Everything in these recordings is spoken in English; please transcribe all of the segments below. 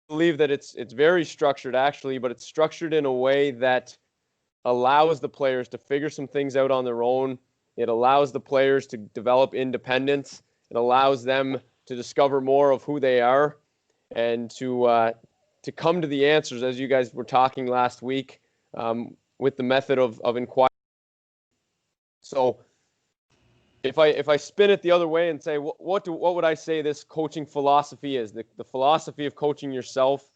believe that it's very structured actually, but it's structured in a way that allows the players to figure some things out on their own. It allows the players to develop independence. It allows them to discover more of who they are and to come to the answers, as you guys were talking last week, with the method of inquiry. So if I spin it the other way and say, what would I say this coaching philosophy is? The philosophy of coaching yourself.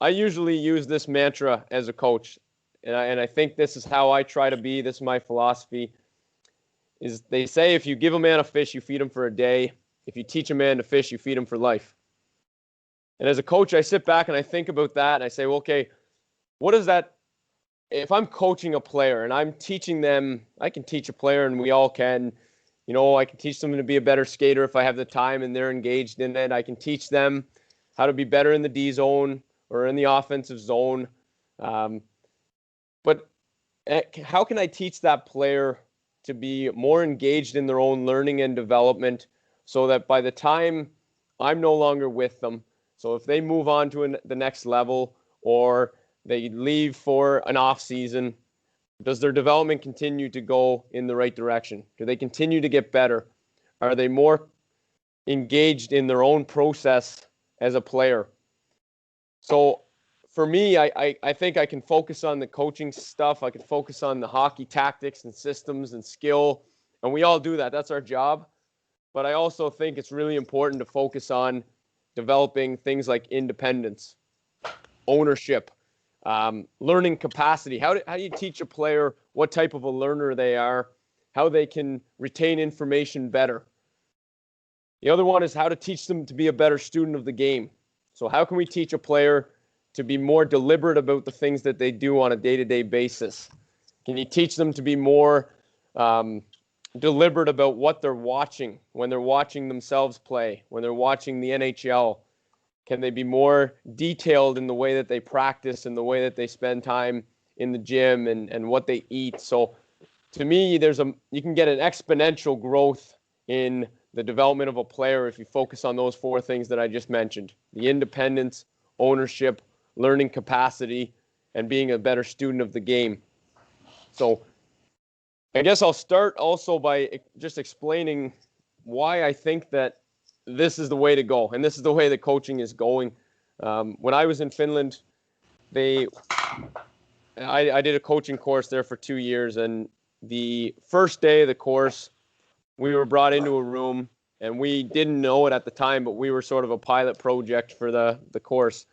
I usually use this mantra as a coach, and I think this is how I try to be. This is my philosophy. Is they say if you give a man a fish, you feed him for a day. If you teach a man to fish, you feed him for life. And as a coach, I sit back and I think about that, and I say, well, okay, what is that? If I'm coaching a player and I'm teaching them, I can teach a player, and we all can. I can teach them to be a better skater if I have the time and they're engaged in it. I can teach them how to be better in the D zone or in the offensive zone. But how can I teach that player to be more engaged in their own learning and development so that by the time I'm no longer with them, so if they move on to the next level or they leave for an off season, does their development continue to go in the right direction? Do they continue to get better? Are they more engaged in their own process as a player? So for me, I think I can focus on the coaching stuff. I can focus on the hockey tactics and systems and skill. And we all do that. That's our job. But I also think it's really important to focus on developing things like independence, ownership, learning capacity. How do you teach a player what type of a learner they are, how they can retain information better? The other one is how to teach them to be a better student of the game. So how can we teach a player to be more deliberate about the things that they do on a day-to-day basis? Can you teach them to be more deliberate about what they're watching when they're watching themselves play, when they're watching the NHL? Can they be more detailed in the way that they practice and the way that they spend time in the gym and what they eat? So to me, you can get an exponential growth in the development of a player if you focus on those four things that I just mentioned: the independence, ownership, learning capacity, and being a better student of the game. So I guess I'll start also by just explaining why I think that this is the way to go, and this is the way the coaching is going. When I was in Finland, I did a coaching course there for 2 years, and the first day of the course, we were brought into a room, and we didn't know it at the time, but we were sort of a pilot project for the course.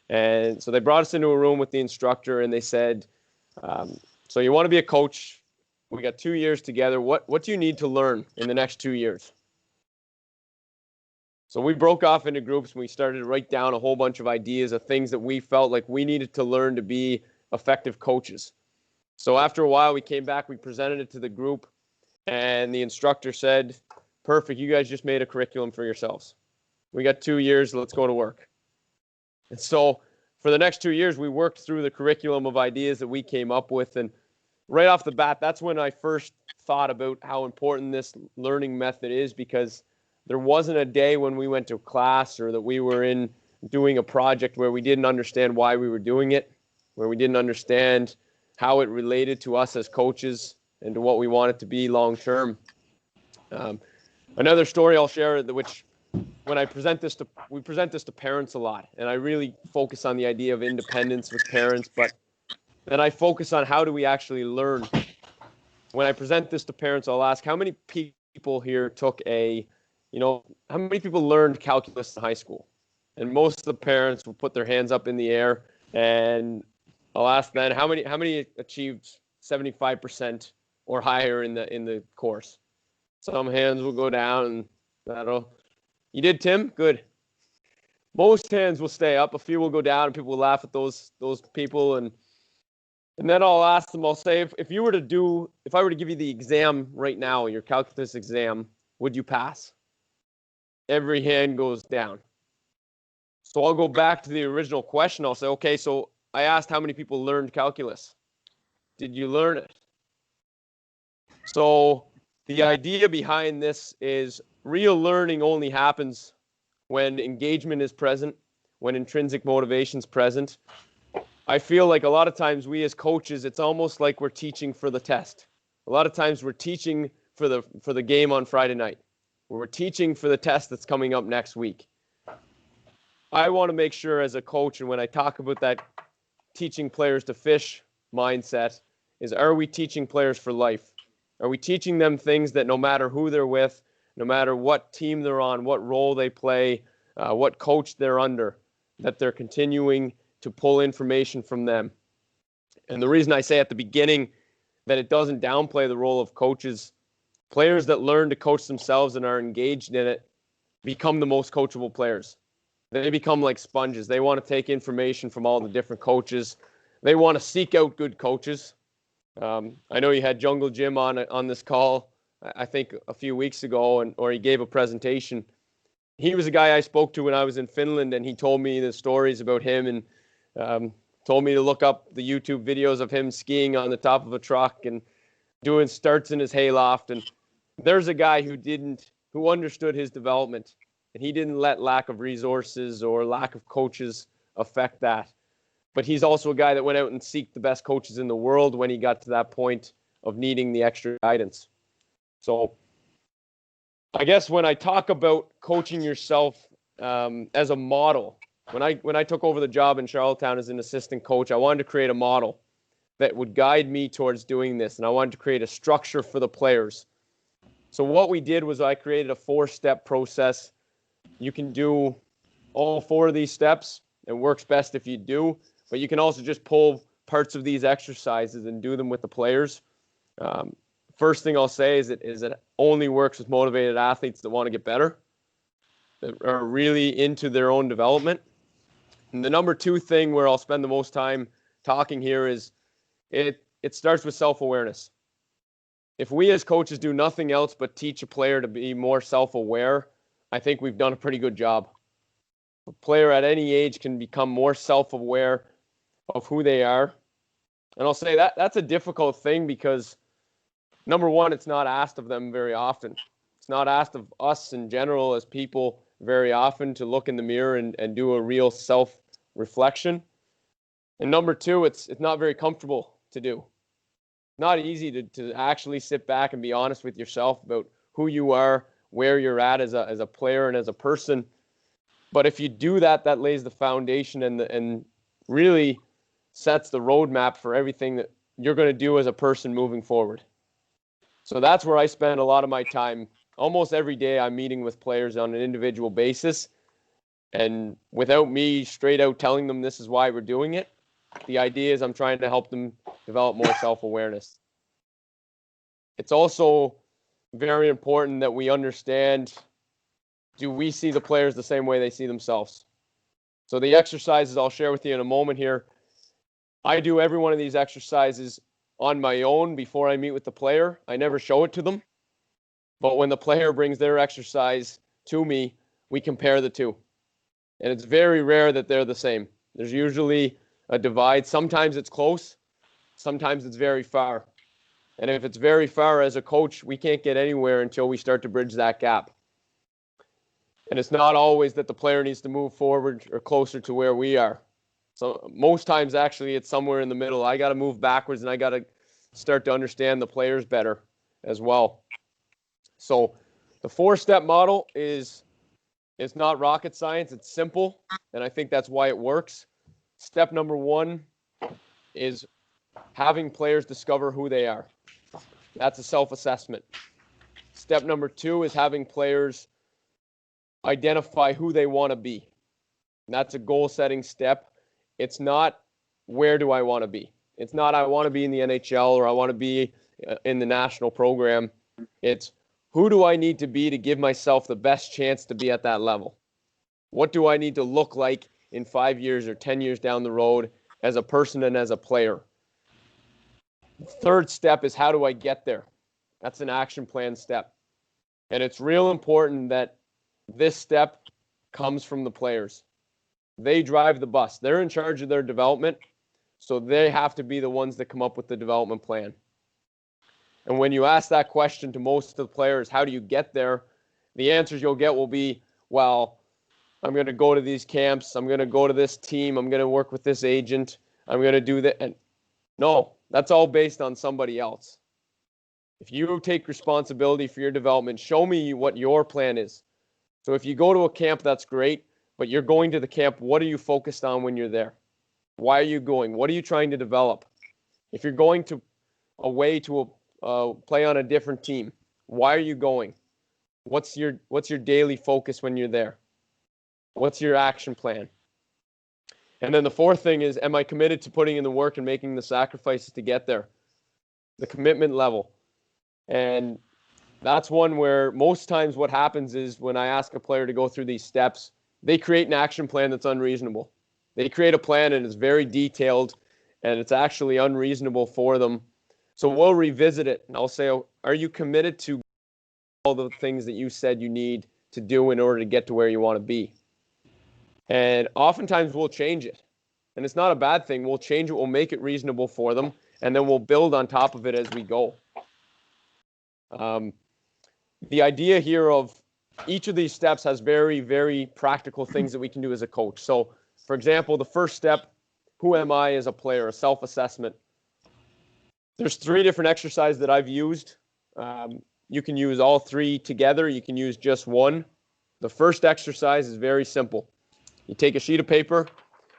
And so they brought us into a room with the instructor, and they said, so you want to be a coach? We got 2 years together. What do you need to learn in the next 2 years? So we broke off into groups, and we started to write down a whole bunch of ideas of things that we felt like we needed to learn to be effective coaches. So after a while, we came back, we presented it to the group, and the instructor said, perfect, you guys just made a curriculum for yourselves. We got 2 years, let's go to work. And so for the next 2 years, we worked through the curriculum of ideas that we came up with. And right off the bat, that's when I first thought about how important this learning method is, because there wasn't a day when we went to class or that we were in doing a project where we didn't understand why we were doing it, where we didn't understand how it related to us as coaches and to what we want it to be long term. Another story I'll share, which when we present this to parents a lot, and I really focus on the idea of independence with parents, but then I focus on how do we actually learn. When I present this to parents, I'll ask how many people here took how many people learned calculus in high school? And most of the parents will put their hands up in the air, and I'll ask then how many achieved 75% or higher in the course. Some hands will go down, and you did, Tim? Good. Most hands will stay up. A few will go down, and people will laugh at those people, and then I'll ask them. I'll say, if I were to give you the exam right now, your calculus exam, would you pass? Every hand goes down. So I'll go back to the original question. I'll say, okay, so I asked how many people learned calculus. Did you learn it? So the idea behind this is real learning only happens when engagement is present when intrinsic motivation's present. I feel like a lot of times we as coaches, it's almost like we're teaching for the test. A lot of times we're teaching for the game on Friday night. We're teaching for the test that's coming up next week. I want to make sure as a coach, and when I talk about that teaching players to fish mindset, is are we teaching players for life? Are we teaching them things that no matter who they're with, no matter what team they're on, what role they play, what coach they're under, that they're continuing to pull information from them? And the reason I say at the beginning that it doesn't downplay the role of coaches, players that learn to coach themselves and are engaged in it become the most coachable players. They become like sponges. They want to take information from all the different coaches. They want to seek out good coaches. I know you had Jungle Jim on this call, I think a few weeks ago, or he gave a presentation. He was a guy I spoke to when I was in Finland, and he told me the stories about him, and told me to look up the YouTube videos of him skiing on the top of a truck and doing starts in his hayloft. And there's a guy who understood his development, and he didn't let lack of resources or lack of coaches affect that. But he's also a guy that went out and sought the best coaches in the world when he got to that point of needing the extra guidance. So I guess when I talk about coaching yourself as a model, when I took over the job in Charlottetown as an assistant coach, I wanted to create a model that would guide me towards doing this. And I wanted to create a structure for the players. So what we did was I created a 4-step process. You can do all 4 of these steps. It works best if you do, but you can also just pull parts of these exercises and do them with the players. First thing I'll say is it only works with motivated athletes that want to get better, that are really into their own development. And the number 2 thing where I'll spend the most time talking here is it starts with self-awareness. If we as coaches do nothing else but teach a player to be more self-aware, I think we've done a pretty good job. A player at any age can become more self-aware of who they are. And I'll say that's a difficult thing because, number one, it's not asked of them very often. It's not asked of us in general as people very often to look in the mirror and do a real self-reflection. And number 2, it's not very comfortable to do. Not easy to actually sit back and be honest with yourself about who you are, where you're at as a player and as a person. But if you do that, that lays the foundation and really sets the roadmap for everything that you're going to do as a person moving forward. So that's where I spend a lot of my time. Almost every day I'm meeting with players on an individual basis. And without me straight out telling them this is why we're doing it, the idea is I'm trying to help them develop more self-awareness. It's also very important that we understand, do we see the players the same way they see themselves? So the exercises I'll share with you in a moment here, I do every one of these exercises on my own before I meet with the player. I never show it to them. But when the player brings their exercise to me, we compare the two. And it's very rare that they're the same. There's usually a divide. Sometimes it's close. Sometimes it's very far. And if it's very far as a coach, we can't get anywhere until we start to bridge that gap. And it's not always that the player needs to move forward or closer to where we are. So most times, actually, it's somewhere in the middle. I got to move backwards, and I got to start to understand the players better as well. So the 4-step model is not rocket science. It's simple, and I think that's why it works. Step number 1 is having players discover who they are. That's a self-assessment. Step number 2 is having players identify who they want to be. And that's a goal-setting step. It's not where do I want to be. It's not I want to be in the NHL or I want to be in the national program. It's who do I need to be to give myself the best chance to be at that level? What do I need to look like in 5 years or 10 years down the road as a person and as a player? Third step is how do I get there? That's an action plan step. And it's real important that this step comes from the players. They drive the bus. They're in charge of their development, so they have to be the ones that come up with the development plan. And when you ask that question to most of the players, how do you get there? The answers you'll get will be, well, I'm going to go to these camps. I'm going to go to this team. I'm going to work with this agent. I'm going to do that. And no, that's all based on somebody else. If you take responsibility for your development, show me what your plan is. So if you go to a camp, that's great, but you're going to the camp, what are you focused on when you're there? Why are you going? What are you trying to develop? If you're going to away to play on a different team, why are you going? What's your daily focus when you're there? What's your action plan? And then the fourth thing is, am I committed to putting in the work and making the sacrifices to get there? The commitment level. And that's one where most times what happens is when I ask a player to go through these steps, they create an action plan that's unreasonable. They create a plan and it's very detailed and it's actually unreasonable for them. So we'll revisit it and I'll say, oh, are you committed to all the things that you said you need to do in order to get to where you want to be? And oftentimes we'll change it. And it's not a bad thing. We'll change it. We'll make it reasonable for them. And then we'll build on top of it as we go. The idea here of each of these steps has very, very practical things that we can do as a coach. So, for example, the first step, who am I as a player, a self-assessment. There's 3 different exercises that I've used. You can use all 3 together. You can use just one. The first exercise is very simple. You take a sheet of paper,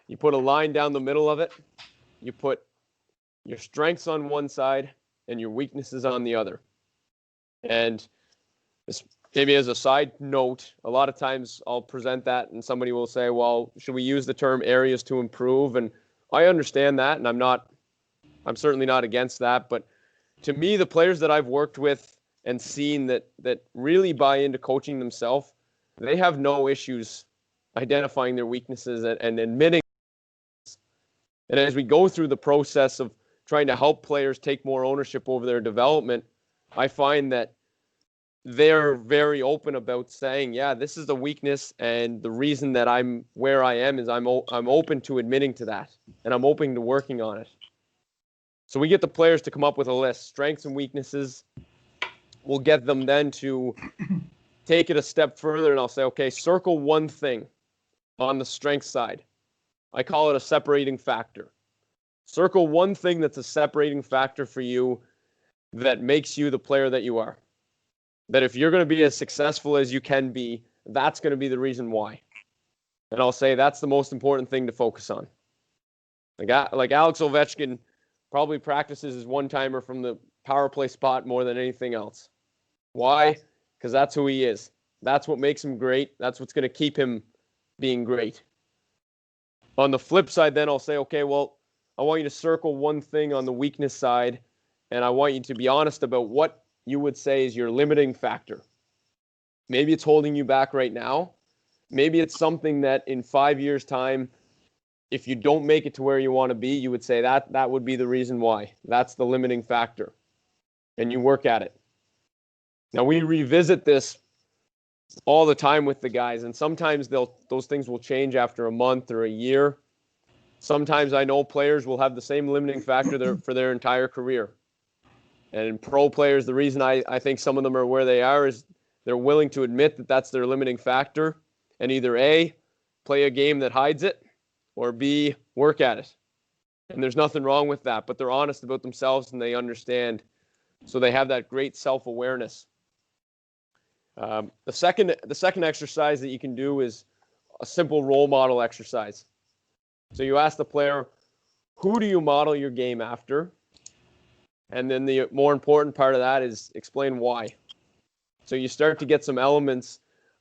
you put a line down the middle of it, you put your strengths on one side and your weaknesses on the other. And this, maybe as a side note, a lot of times I'll present that and somebody will say, well, should we use the term areas to improve? And I understand that, and I'm certainly not against that. But to me, the players that I've worked with and seen that really buy into coaching themselves, they have no issues identifying their weaknesses and admitting. And as we go through the process of trying to help players take more ownership over their development, I find that they're very open about saying, yeah, this is a weakness, and the reason that I'm where I am is I'm open to admitting to that, and I'm open to working on it. So we get the players to come up with a list, strengths and weaknesses. We'll get them then to take it a step further, and I'll say, okay, circle one thing on the strength side. I call it a separating factor. Circle one thing that's a separating factor for you that makes you the player that you are. That if you're going to be as successful as you can be, that's going to be the reason why. And I'll say that's the most important thing to focus on. Like Alex Ovechkin probably practices his one-timer from the power play spot more than anything else. Why? Because that's who he is. That's what makes him great. That's what's going to keep him being great. On the flip side, then I'll say, okay, well, I want you to circle one thing on the weakness side, and I want you to be honest about what you would say is your limiting factor. Maybe it's holding you back right now. Maybe it's something that in 5 years' time, if you don't make it to where you want to be, you would say that would be the reason why. That's the limiting factor. And you work at it. Now, we revisit this all the time with the guys, and sometimes those things will change after a month or a year. Sometimes I know players will have the same limiting factor for their entire career. And in pro players, the reason I think some of them are where they are is they're willing to admit that that's their limiting factor and either A, play a game that hides it, or B, work at it. And there's nothing wrong with that, but they're honest about themselves and they understand. So they have that great self-awareness. The second exercise that you can do is a simple role model exercise. So you ask the player, who do you model your game after? And then the more important part of that is explain why. So you start to get some elements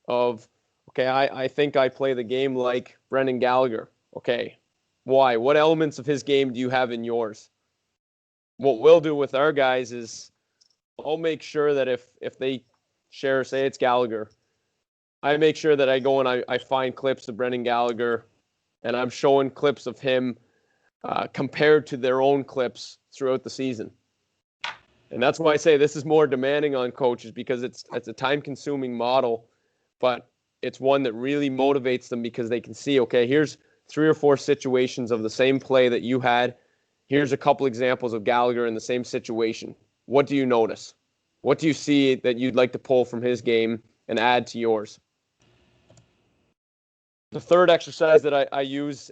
of, okay, I think I play the game like Brendan Gallagher. Okay, why? What elements of his game do you have in yours? What we'll do with our guys is I'll make sure that if they share, say it's Gallagher, I make sure that I go and I find clips of Brendan Gallagher and I'm showing clips of him compared to their own clips throughout the season. And that's why I say this is more demanding on coaches because it's a time-consuming model, but it's one that really motivates them because they can see, okay, here's 3 or 4 situations of the same play that you had. Here's a couple examples of Gallagher in the same situation. What do you notice? What do you see that you'd like to pull from his game and add to yours? The third exercise that I use,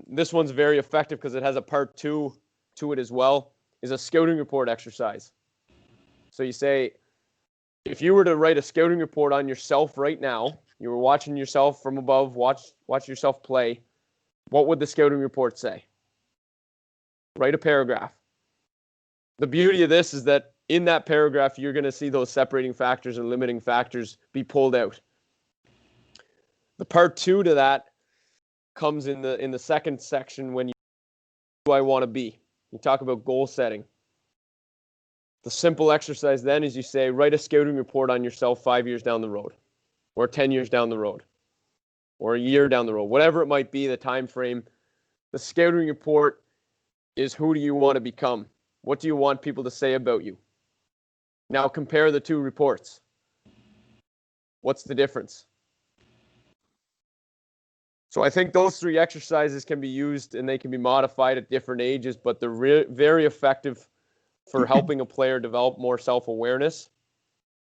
this one's very effective because it has a part 2 to it as well, is a scouting report exercise. So you say, if you were to write a scouting report on yourself right now, you were watching yourself from above, watch yourself play, what would the scouting report say? Write a paragraph. The beauty of this is that in that paragraph, you're going to see those separating factors and limiting factors be pulled out. The part 2 to that comes in the second section when you, who I want to be. You talk about goal setting. The simple exercise then is you say, write a scouting report on yourself 5 years down the road, or 10 years down the road, or a year down the road, whatever it might be, the time frame. The scouting report is, who do you want to become? What do you want people to say about you? Now compare the two reports. What's the difference? So I think those 3 exercises can be used and they can be modified at different ages, but they're very effective for helping a player develop more self-awareness.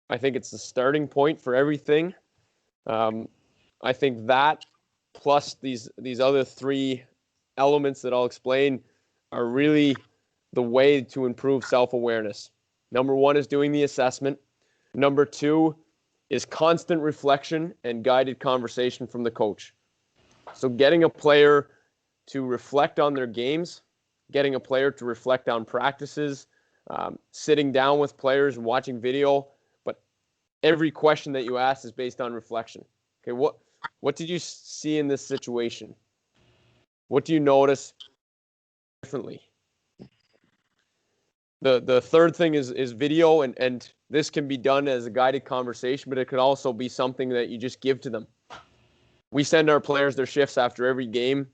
I think it's the starting point for everything. I think that plus these other 3 elements that I'll explain are really the way to improve self-awareness. Number 1 is doing the assessment. Number 2 is constant reflection and guided conversation from the coach. So getting a player to reflect on their games, getting a player to reflect on practices, sitting down with players and watching video, but every question that you ask is based on reflection. Okay, what did you see in this situation? What do you notice differently? The third thing is video, and this can be done as a guided conversation, but it could also be something that you just give to them. We send our players their shifts after every game.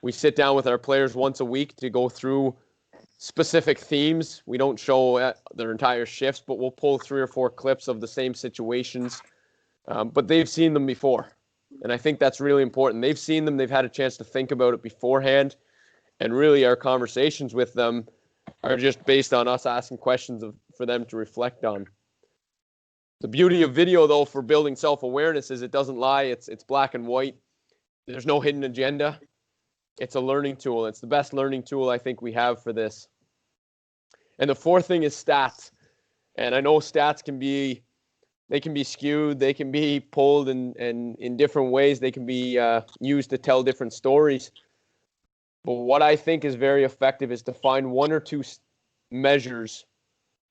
We sit down with our players once a week to go through specific themes. We don't show their entire shifts, but we'll pull 3 or 4 clips of the same situations. But they've seen them before. And I think that's really important. They've seen them. They've had a chance to think about it beforehand. And really our conversations with them are just based on us asking questions for them to reflect on. The beauty of video, though, for building self-awareness is it doesn't lie. It's black and white. There's no hidden agenda. It's a learning tool. It's the best learning tool I think we have for this. And the fourth thing is stats. And I know stats can be skewed. They can be pulled in different ways. They can be used to tell different stories. But what I think is very effective is to find 1 or 2 measures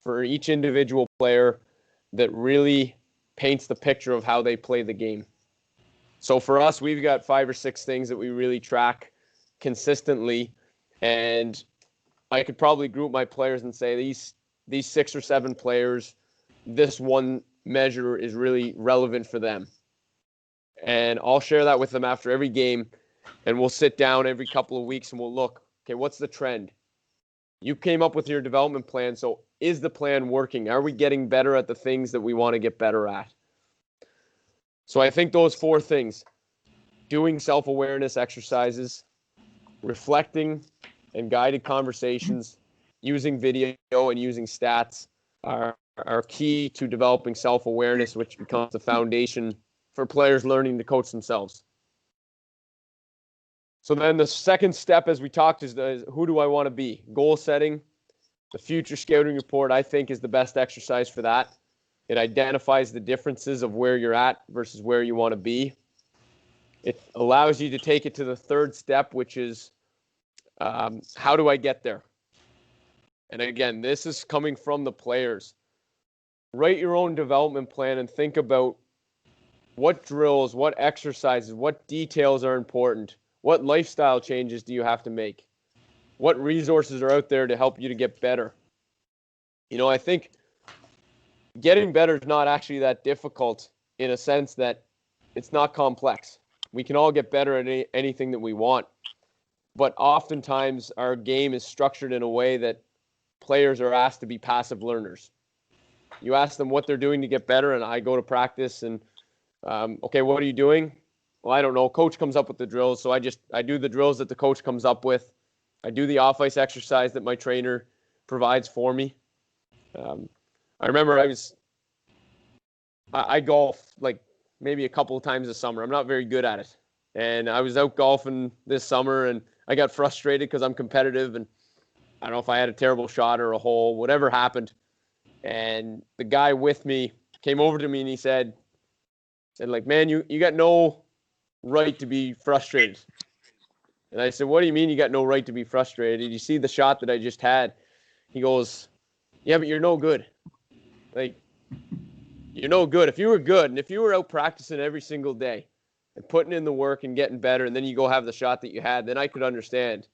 for each individual player that really paints the picture of how they play the game. So for us, we've got 5 or 6 things that we really track consistently. And I could probably group my players and say these 6 or 7 players, this one measure is really relevant for them. And I'll share that with them after every game. And we'll sit down every couple of weeks and we'll look, okay, what's the trend? You came up with your development plan. So is the plan working? Are we getting better at the things that we want to get better at? So I think those 4 things, doing self-awareness exercises, reflecting and guided conversations, using video and using stats are key to developing self-awareness, which becomes the foundation for players learning to coach themselves. So then the second step, as we talked, is who do I want to be? Goal setting. The future scouting report, I think, is the best exercise for that. It identifies the differences of where you're at versus where you want to be. It allows you to take it to the third step, which is how do I get there? And again, this is coming from the players. Write your own development plan and think about what drills, what exercises, what details are important. What lifestyle changes do you have to make? What resources are out there to help you to get better? You know, I think getting better is not actually that difficult in a sense that it's not complex. We can all get better at anything that we want. But oftentimes our game is structured in a way that players are asked to be passive learners. You ask them what they're doing to get better, and I go to practice and, okay, what are you doing? Well, I don't know. Coach comes up with the drills, so I do the drills that the coach comes up with. I do the off-ice exercise that my trainer provides for me. I remember I golf like maybe a couple of times a summer. I'm not very good at it. And I was out golfing this summer, and I got frustrated because I'm competitive, and I don't know if I had a terrible shot or a hole, whatever happened. And the guy with me came over to me and he said like, man, you got no right to be frustrated. And I said, what do you mean you got no right to be frustrated? Did you see the shot that I just had? He goes, yeah, but you're no good. Like, you're no good. If you were good and if you were out practicing every single day and putting in the work and getting better, and then you go have the shot that you had, then I could understand.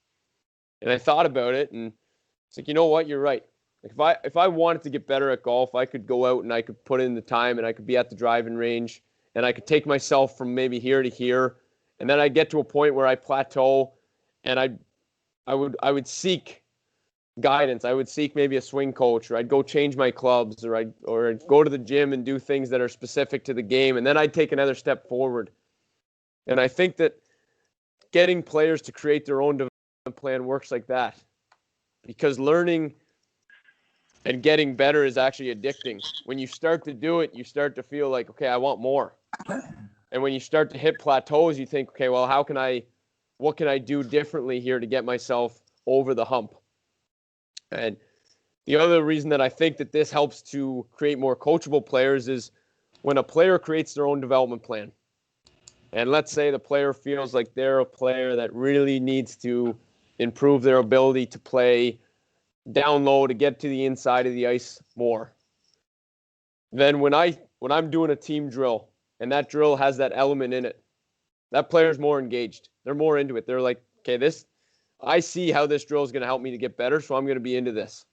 And I thought about it, and it's like, you know what? You're right. Like if I wanted to get better at golf, I could go out and I could put in the time, and I could be at the driving range, and I could take myself from maybe here to here, and then I'd get to a point where I plateau, and I would seek guidance. I would seek maybe a swing coach, or I'd go change my clubs, or I'd go to the gym and do things that are specific to the game, and then I'd take another step forward. And I think that getting players to create their own development plan works like that, because learning and getting better is actually addicting. When you start to do it, you start to feel like, okay, I want more. And when you start to hit plateaus, you think, okay, well, what can I do differently here to get myself over the hump? And the other reason that I think that this helps to create more coachable players is when a player creates their own development plan. And let's say the player feels like they're a player that really needs to improve their ability to play down low, to get to the inside of the ice more. Then when I'm doing a team drill and that drill has that element in it, that player's more engaged. They're more into it. They're like, okay, I see how this drill is going to help me to get better, so I'm going to be into this.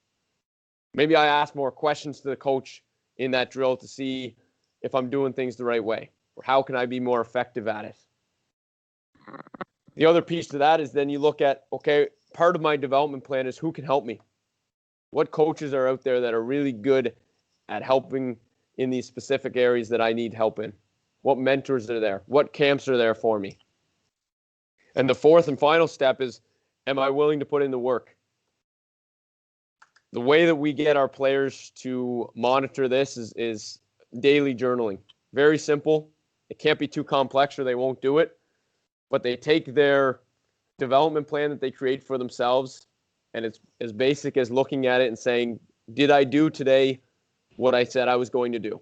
Maybe I ask more questions to the coach in that drill to see if I'm doing things the right way, or how can I be more effective at it. The other piece to that is then you look at, okay, part of my development plan is who can help me. What coaches are out there that are really good at helping in these specific areas that I need help in? What mentors are there? What camps are there for me? And the fourth and final step is, am I willing to put in the work? The way that we get our players to monitor this is daily journaling. Very simple. It can't be too complex or they won't do it. But they take their development plan that they create for themselves, and it's as basic as looking at it and saying, did I do today what I said I was going to do?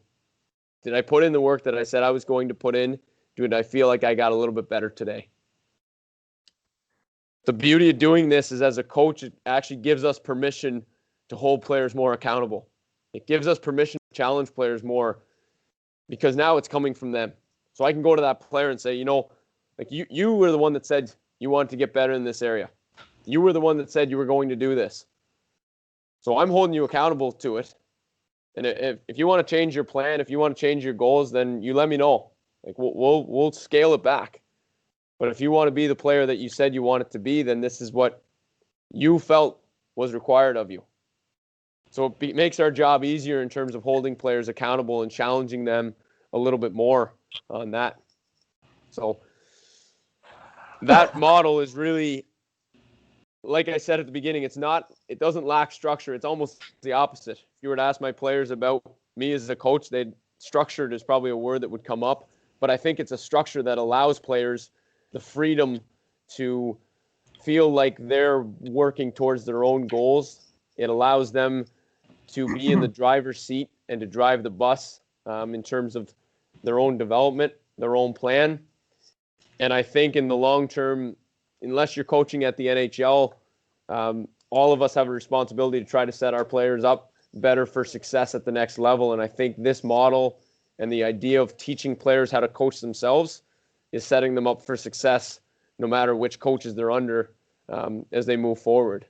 Did I put in the work that I said I was going to put in? Did I feel like I got a little bit better today? The beauty of doing this is, as a coach, it actually gives us permission to hold players more accountable. It gives us permission to challenge players more, because now it's coming from them. So I can go to that player and say, like you were the one that said you wanted to get better in this area. You were the one that said you were going to do this. So I'm holding you accountable to it. And if you want to change your plan, if you want to change your goals, then you let me know. Like we'll scale it back. But if you want to be the player that you said you wanted to be, then this is what you felt was required of you. So it makes our job easier in terms of holding players accountable and challenging them a little bit more on that. So that model is really, like I said at the beginning, it doesn't lack structure. It's almost the opposite. If you were to ask my players about me as a coach, structured is probably a word that would come up, but I think it's a structure that allows players the freedom to feel like they're working towards their own goals. It allows them to be in the driver's seat and to drive the bus in terms of their own development, their own plan. And I think in the long term, unless you're coaching at the NHL, all of us have a responsibility to try to set our players up better for success at the next level. And I think this model and the idea of teaching players how to coach themselves is setting them up for success no matter which coaches they're under as they move forward.